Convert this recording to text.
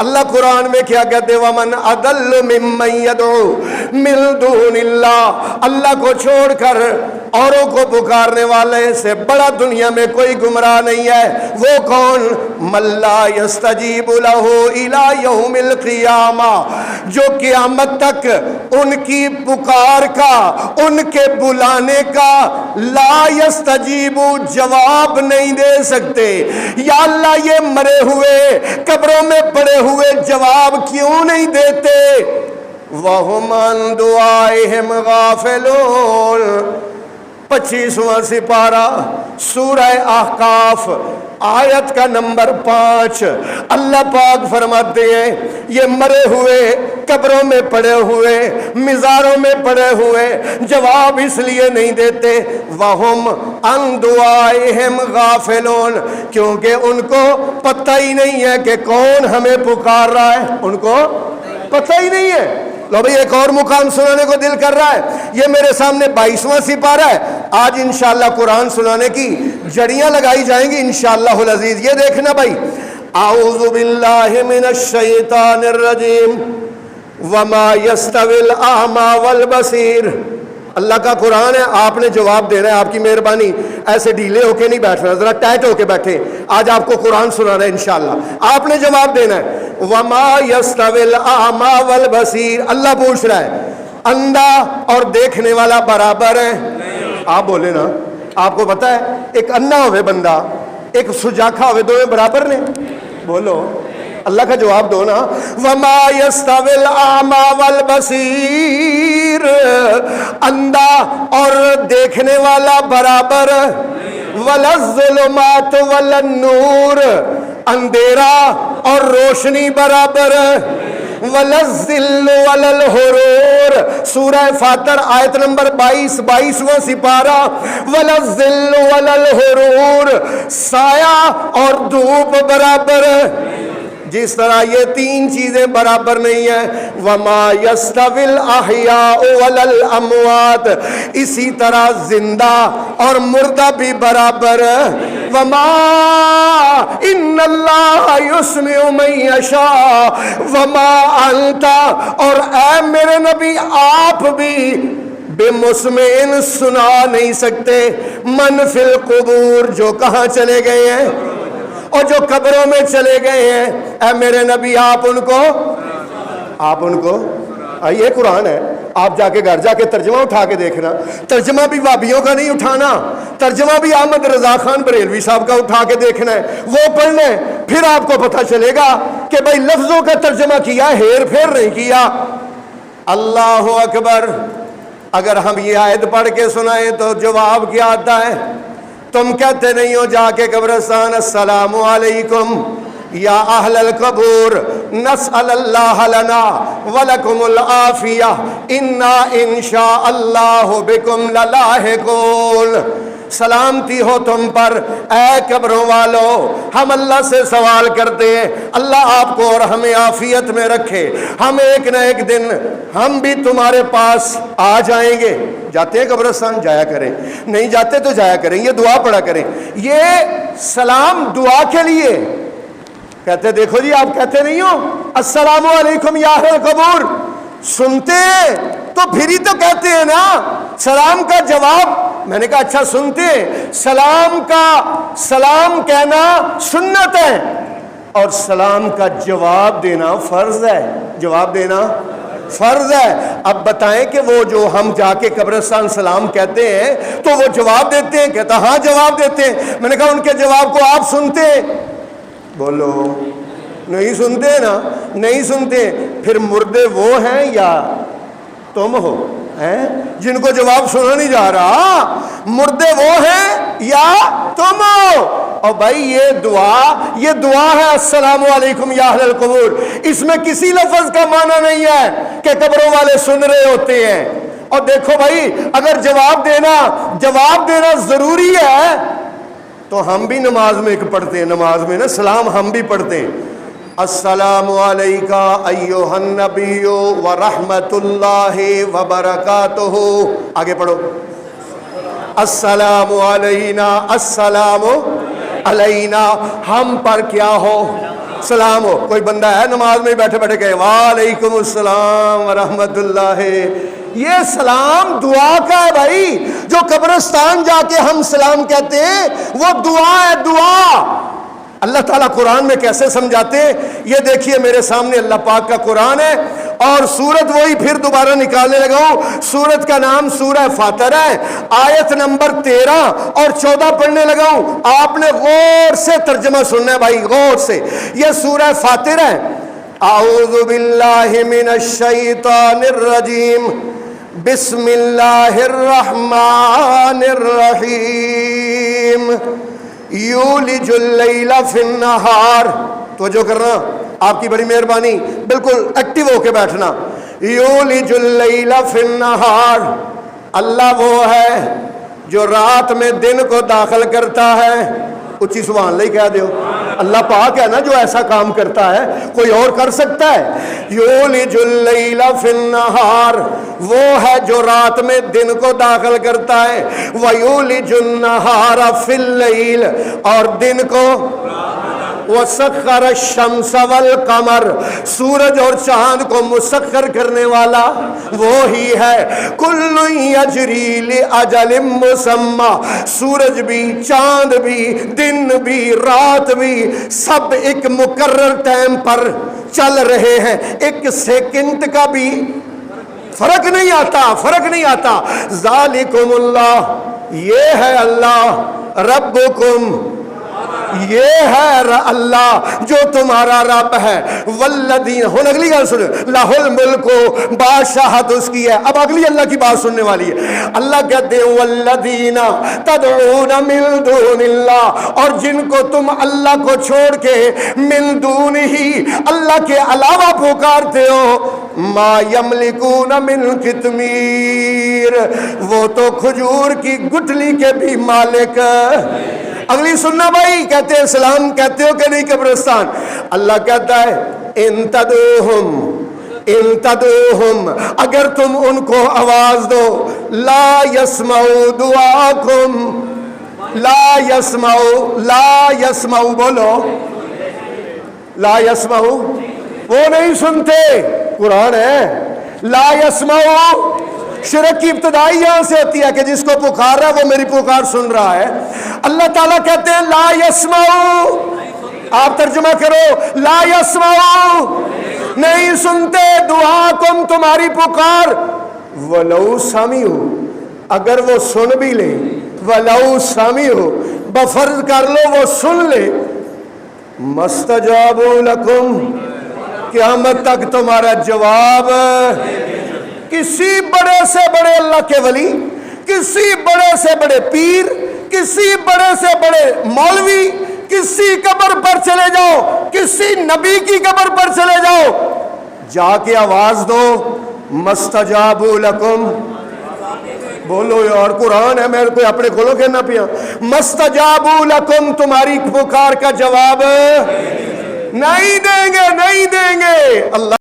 اللہ قرآن میں کیا کہتے ہیں؟ وَمَنْ أَضَلُّ مِمَّنْ يَدْعُو مِن دُونِ اللَّهِ، اللہ کو چھوڑ کر اوروں کو پکارنے والے سے بڑا دنیا میں کوئی گمراہ نہیں ہے۔ وہ کون؟ مَن لَّا يَسْتَجِيبُ لَهُ إِلَى يَوْمِ الْقِيَامَةِ، جو قیامت تک ان کی پکار کا، ان کے بلانے کا لا یستجیب، جواب نہیں دے سکتے۔ یا اللہ یہ مرے ہوئے قبروں میں پڑے ہوئے جواب کیوں نہیں دیتے؟ وَهُمْ عَن دُعَائِهِمْ غَافِلُونَ۔ 25واں سپارہ سورہ احقاف آیت کا نمبر 5، اللہ پاک فرماتے ہیں یہ مرے ہوئے قبروں میں پڑے ہوئے مزاروں میں پڑے ہوئے جواب اس لیے نہیں دیتے وَهُمْ عَن دُعَائِهِمْ غَافِلُونَ، کیونکہ ان کو پتہ ہی نہیں ہے کہ کون ہمیں پکار رہا ہے، ان کو پتہ ہی نہیں ہے۔ لو بھئی ایک اور مقام سنانے کو دل کر رہا ہے، یہ میرے سامنے 22واں سپارہ ہے۔ آج انشاءاللہ قرآن سنانے کی جڑیاں لگائی جائیں گی انشاءاللہ العزیز۔ یہ دیکھنا بھائی، اعوذ باللہ من الشیطان الرجیم وما یستوی الاعمی والبصیر، اللہ کا قرآن ہے، آپ نے جواب دینا ہے، آپ کی مہربانی، ایسے ڈھیلے ہو کے نہیں بیٹھنا، ذرا ٹائٹ ہو کے بیٹھے۔ آج آپ کو قرآن سنانا ہے انشاءاللہ، آپ نے جواب دینا ہے۔ وما یستوی الاعمی والبصیر، اللہ پوچھ رہا ہے اندھا اور دیکھنے والا برابر ہے؟ آپ بولے نا، آپ کو پتا ہے ایک اندھا ہوئے بندہ ایک سجاکھا ہوئے دونوں برابر نے؟ بولو، اللہ کا جواب دو نا۔ وما یستوی الاعمی والبصیر، اندھا اور دیکھنے والا برابر، ولا الظلمات ولا النور، اندھیرا اور روشنی برابر، ولا الظل ولا الحرور، سورہ فاتر آیت نمبر 22واں سپارہ، ولا الظل ولا الحرور، سایہ اور دھوپ برابر۔ جس طرح یہ تین چیزیں برابر نہیں ہیں، وما یستوی الاحیاء ولا الاموات، اسی طرح زندہ اور مردہ بھی برابر۔ وما ان اللہ یسمع من یشاء وما انت، اور اے میرے نبی آپ بھی بے مسمعن سنا نہیں سکتے، من فی القبور، جو کہاں چلے گئے ہیں اور جو قبروں میں چلے گئے ہیں، اے میرے نبی آپ ان کو یہ قرآن ہے، آپ جا کے گھر جا کے ترجمہ اٹھا کے دیکھنا، ترجمہ بھی وابیوں کا نہیں اٹھانا، ترجمہ بھی احمد رضا خان بریلوی صاحب کا اٹھا کے دیکھنا ہے، وہ پڑھ لیں، پھر آپ کو پتہ چلے گا کہ بھائی لفظوں کا ترجمہ کیا، ہیر پھیر نہیں کیا۔ اللہ اکبر۔ اگر ہم یہ آیت پڑھ کے سنائیں تو جواب کیا آتا ہے؟ تم کہتے نہیں ہو جا کے قبرستان السلام علیکم یا اہل القبور نسأل اللہ لنا ولکم العافیہ انا انشاء اللہ بکم للاحقون، سلامتی ہو تم پر اے قبروں والو، ہم اللہ سے سوال کرتے ہیں اللہ آپ کو اور ہمیں عافیت میں رکھے، ہم ایک نہ ایک دن ہم بھی تمہارے پاس آ جائیں گے۔ جاتے ہیں قبرستان؟ جایا کریں، نہیں جاتے تو جایا کریں، یہ دعا پڑھا کریں۔ یہ سلام دعا کے لیے کہتے، دیکھو جی آپ کہتے نہیں ہو السلام علیکم یا اہل القبور، سنتے ہیں تو پھر ہی تو کہتے ہیں نا سلام کا جواب۔ میں نے کہا اچھا سنتے ہیں، سلام کہنا سنت ہے اور سلام کا جواب دینا فرض ہے، جواب دینا فرض ہے۔ اب بتائیں کہ وہ جو ہم جا کے قبرستان سلام کہتے ہیں تو وہ جواب دیتے ہیں؟ کہتا ہاں جواب دیتے ہیں۔ میں نے کہا ان کے جواب کو آپ سنتے ہیں؟ بولو نہیں سنتے نا، نہیں سنتے۔ پھر مردے وہ ہیں یا تم ہو جن کو جواب سنا نہیں جا رہا؟ مردے وہ ہیں یا تم ہو؟ اور بھائی یہ دعا ہے السلام علیکم یا اہل القبور، اس میں کسی لفظ کا معنی نہیں ہے کہ قبروں والے سن رہے ہوتے ہیں۔ اور دیکھو بھائی اگر جواب دینا ضروری ہے تو ہم بھی نماز میں پڑھتے ہیں، نماز میں نا سلام ہم بھی پڑھتے ہیں، السلام علیکہ ایھا النبی ورحمۃ اللہ وبرکاتہ۔ آگے پڑھو، السلام علینا، السلام علینا، ہم پر کیا ہو؟ سلام ہو. کوئی بندہ ہے نماز میں بیٹھے بیٹھے کہے وعلیکم السلام ورحمۃ اللہ؟ یہ سلام دعا کا ہے بھائی. جو قبرستان جا کے ہم سلام کہتے ہیں وہ دعا ہے، دعا. اللہ تعالیٰ قرآن میں کیسے سمجھاتے ہیں یہ دیکھیے. میرے سامنے اللہ پاک کا قرآن ہے اور سورت وہی پھر دوبارہ نکالنے لگا ہوں. سورت کا نام سورہ فاتر ہے، آیت نمبر 13 اور 14 پڑھنے لگا ہوں. آپ نے غور سے ترجمہ سننا ہے بھائی، غور سے. یہ سورہ فاتر ہے. اعوذ باللہ من الشیطان الرجیم، بسم اللہ الرحمن الرحیم. یولج اللیل فی النہار. توجہ کرنا، آپ کی بڑی مہربانی، بالکل ایکٹیو ہو کے بیٹھنا. یولج اللیل فی النہار، اللہ وہ ہے جو رات میں دن کو داخل کرتا ہے. اچھی سبحان اللہ کہہ دیو. اللہ پاک ہے نا جو ایسا کام کرتا ہے، کوئی اور کر سکتا ہے؟ یولج اللیل فی النہار، وہ ہے جو رات میں دن کو داخل کرتا ہے. ویولج النہار فی اللیل، اور دن کو. وسخر الشمس والقمر، سورج اور چاند کو مسخر کرنے والا وہی ہے. کل یجری لاجل مسمی، سورج بھی، چاند بھی، دن بھی، رات بھی، سب ایک مقرر ٹائم پر چل رہے ہیں. ایک سیکنڈ کا بھی فرق نہیں آتا، فرق نہیں آتا. ذالکم اللہ، یہ ہے اللہ. ربکم، یہ ہے اللہ جو تمہارا رب ہے. والذین، ہن اگلی گل سنو. لہ الملک، بادشاہت اس کی ہے. اب اگلی اللہ کی بات سننے والی ہے. اللہ کہتے ہیں والذین تدعون من دون اللہ، اور جن کو تم اللہ کو چھوڑ کے من دون ہی، اللہ کے علاوہ پکارتے ہو. ما یملکون من قطمیر، وہ تو کھجور کی گٹھلی کے بھی مالک. اگلی سننا بھائی. کہتے ہیں سلام کہتے ہو کہ نہیں قبرستان؟ اللہ کہتا ہے ان تدعوہم، اگر تم ان کو آواز دو، لا یسمعوا دعاکم. لا یسمعوا بولو. لا یسمعوا، وہ نہیں سنتے. قرآن ہے. لا یسمعوا، شرک کی ابتدائی یہاں سے ہوتی ہے کہ جس کو پکار رہا ہے وہ میری پکار سن رہا ہے. اللہ تعالیٰ کہتے ہیں لا یسمعوا. آپ ترجمہ کرو. لا یسمعوا، نہیں سنتے. دعاکم، تمہاری پکار. ولو سمعوا، اگر وہ سن بھی لے. ولو سمعوا، بفرض کر لو وہ سن لے. مستجابوا لکم، قیامت تک تمہارا جواب. کسی بڑے سے بڑے اللہ کے ولی، کسی بڑے سے بڑے پیر، کسی بڑے سے بڑے مولوی، کسی قبر پر چلے جاؤ، کسی نبی کی قبر پر چلے جاؤ، جا کے آواز دو مستجابوا لکم. بولو یار، قرآن ہے، میرے کوئی اپنے کھولو کہنا پیا. مستجابوا لکم، تمہاری پکار کا جواب نہیں دیں گے، نہیں دیں گے. اللہ